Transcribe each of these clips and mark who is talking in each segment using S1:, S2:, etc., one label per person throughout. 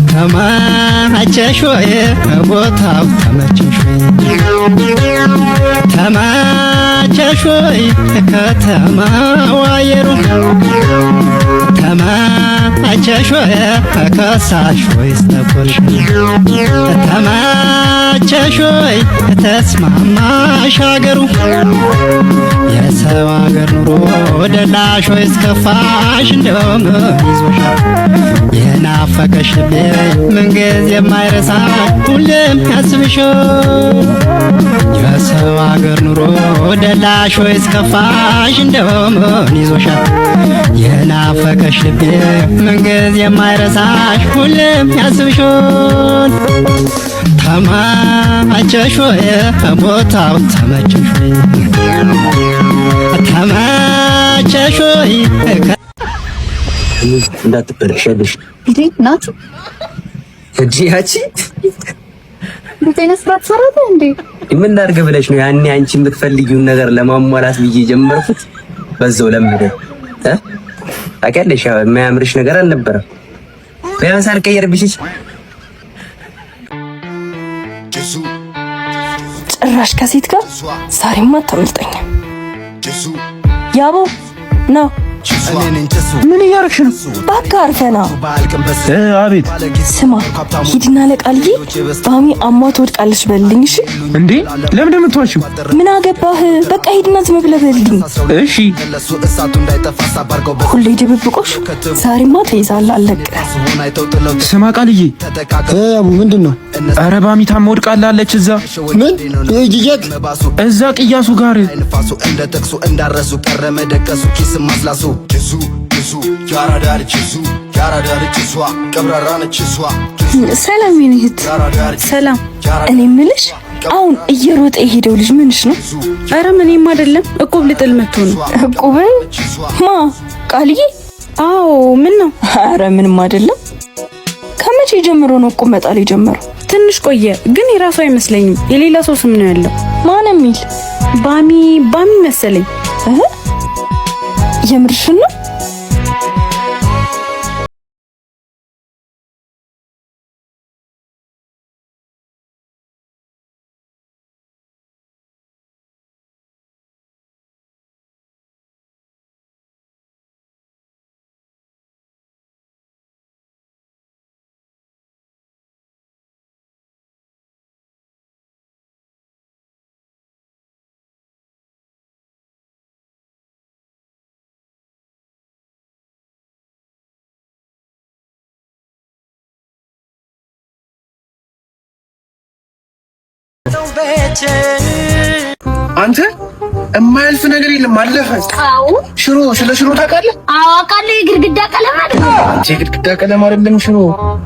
S1: ተመቸሽ ወይ ቦታው ተመቸሽ ወይ ተመቸሽ ወይ ከተማው አየሩ ተመቸሽ ወይ ከሳሽ ወይ ስተቆርሽ ተመቸሽ ወይ ተስማማሽ አገሩ የሰው አገር ኑሮ ደላሽ ወይ እስከፋሽ እንደውም ይዞሻል የናፈቀሽ ልቤ ምንጊዜ የማይረሳሽ ሁሌም ያስብሻል የሰው አገር ኑሮ ደላሽ ወይ እስከፋሽ እንደውም ይዞሻል የናፈቀሽ ልቤ ምንጊዜ የማይረሳሽ ሁሌም ያስብሻል ተመቸሽ ወይ ቦታው ተመቸሽ ወይ ተመቸሽ ወይ
S2: እንዳትበረሻለሽ
S3: እንዴ ናት
S2: እጂ ያቺ
S3: በጤና ስራት ሰራተ እንዴ
S2: ምን ላድርግ ብለሽ ነው ያኔ አንቺ የምትፈልጊውን ነገር ለማሟላት ብዬ ጀመርኩት በዛው ለምደ ታውቂያለሽ የማያምርሽ ነገር አልነበረም ቢያንስ አልቀየርብሽሽ
S4: ጭራሽ ከሴት ጋር ዛሬማ ተመልጠኝ ያቦ ነው
S5: ምን እያደረግሽ ነው?
S4: እባክህ አርፈህ ና።
S5: አቤት።
S4: ስማ ሂድና ለቃልዬ ባሚ አሟት ወድቃለች በልልኝ። እሺ
S5: እንዴ ለምን እንደምትዋሺው?
S4: ምን አገባህ? በቃ ሂድና ዝም ብለህ በልልኝ።
S5: እሺ
S4: ሁሌ ድብብቆሽ፣ ዛሬማ ተይዛለህ አለቅህ።
S5: ስማ ቃልዬ።
S6: አቡ ምንድነው?
S5: ኧረ ባሚ ታማ ወድቃለች እዛ።
S6: ምን ይጂጃክ
S5: እዛ ቅያሱ ጋር
S4: ሰላም ይሁት። ሰላም እኔ የምልሽ አሁን እየሮጠ የሄደው ልጅ ምንሽ ነው?
S7: ኧረ ምንም አይደለም እቁብ ልጥል መጥቶ ነው።
S4: እቁብ ማ ቃልዬ?
S7: አዎ ምን ነው?
S4: ኧረ ምንም አይደለም። ከመቼ ጀምሮ ነው እቁብ መጣል የጀመረው?
S7: ትንሽ ቆየ፣ ግን የራሱ አይመስለኝም። የሌላ ሰው ስም ነው ያለው።
S4: ማን የሚል?
S7: ባሚ መሰለኝ።
S4: የምርሽን ነው?
S5: አንተ የማያልፍ ነገር የለም አለፈ።
S3: አዎ
S5: ስለ ሽሮ ታውቃለህ?
S3: አዎ አውቃለሁ። የግድግዳ ቀለም አይደል?
S5: የግድግዳ ቀለም አይደለም ሽሮ።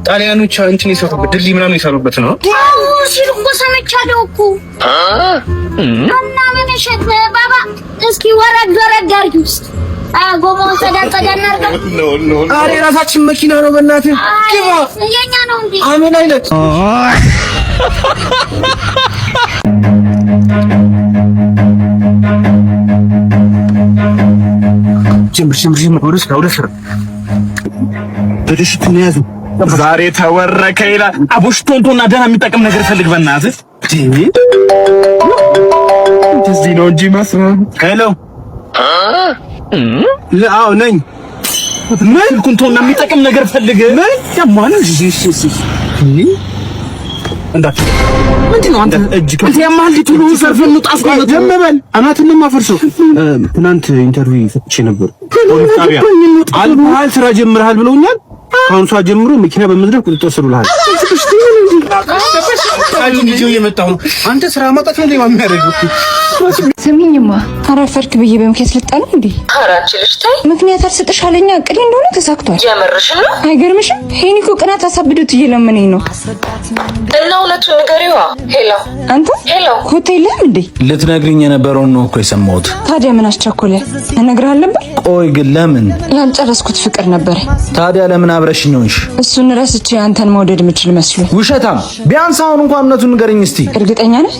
S5: ጣሊያኖች እንትን ይሰሩበት ድልድይ ምናምን ይሰሩበት ነው።
S3: አዎ ሲሉ እኮ ሰምቻለሁ እኮ። እና ምን እሸት ባባ እስኪ ወረድ አድርጊው ውስጥ ጎማውን ጸዳ እናርጋ።
S5: ኧረ የራሳችን መኪና ነው በእናትህ። ግባ።
S3: የኛ ነው እንዴ?
S5: አሜን አይነት ጀምር ወደ ስራ በደሽቱን ያዙ። ዛሬ ተወረከ ይላል። አቡሽቶንቶና ደህና የሚጠቅም ነገር ፈልግ በእናትህ። እንደዚህ ነው እንጂ ማስራ ሄሎ አዎ ነኝ። ምን ኩንቶና የሚጠቅም ነገር ፈልግ። ምን ያማን ምንድነው አንተ እጅ ከፍ ያማል ሊቱሉ ሰርፈን ጣፍ ነው ደመበል አናትን ማፈርሰው። ትናንት ኢንተርቪው ሰጥቼ ነበር ፖሊስ ጣቢያ። አልባል ስራ ጀምረሃል ብለውኛል። ከአሁን ሰዓት ጀምሮ መኪና በመዝረፍ ቁጥጥር ስር ውለሃል። ልጅው የመጣው ነው። አንተ ስራ ማጣት ነው የሚያደርገው።
S4: ስሚኝማ አረፈርክ ብዬ በምክንያት ልጣል እንዴ?
S8: ኧረ አንቺ ልጅ ተይ።
S4: ምክንያት አልሰጥሽ አለኝ። እቅዴ እንደሆነ ተሳክቷል።
S8: የምርሽን ነው?
S4: አይገርምሽም? ሄኒኮ ቅናት አሳብዶት እየለመነኝ ነው።
S8: እና እውነቱን ንገሪዋ። ሄሎ
S4: አንተ
S8: ሄሎ
S4: ሆቴል ላይ እንዴ?
S9: ልትነግሪኝ የነበረውን ነው እኮ የሰማሁት።
S4: ታዲያ ምን አስቸኮለ? እነግርሃለሁ ነበር።
S9: ቆይ ግን ለምን?
S4: ያልጨረስኩት ፍቅር ነበር።
S9: ታዲያ ለምን አብረሽኝ ሆንሽ?
S4: እሱን ረስቼ አንተን መውደድ የምችል መስሎኝ።
S9: ውሸታም! ቢያንስ አሁን እንኳን እውነቱን ንገረኝ እስቲ።
S4: እርግጠኛ ነህ?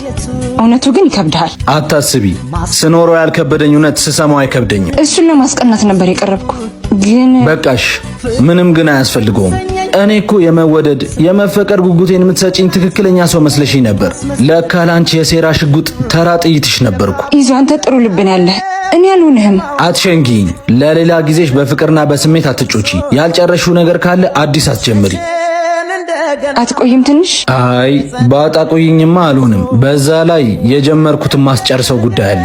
S4: እውነቱ ግን ይከብድሃል።
S9: አታስቢ፣ ስኖረው ያልከበደኝ እውነት ስሰማው አይከብደኝም።
S4: እሱን ለማስቀናት ነበር የቀረብኩ። ግን
S9: በቃሽ፣ ምንም ግን አያስፈልገውም። እኔ እኮ የመወደድ የመፈቀር ጉጉቴን የምትሰጪኝ ትክክለኛ ሰው መስለሽኝ ነበር። ለካ ላንቺ የሴራ ሽጉጥ ተራ ጥይትሽ ነበርኩ።
S4: ይዞ አንተ ጥሩ ልብን ያለህ እኔ አልሆንህም።
S9: አትሸንጊኝ። ለሌላ ጊዜሽ በፍቅርና በስሜት አትጮቺ። ያልጨረሽው ነገር ካለ አዲስ አትጀምሪ።
S4: አትቆይም ትንሽ?
S9: አይ ባጣ ቆይኝማ አልሆንም። በዛ ላይ የጀመርኩትን ማስጨርሰው ጉዳይ አለ።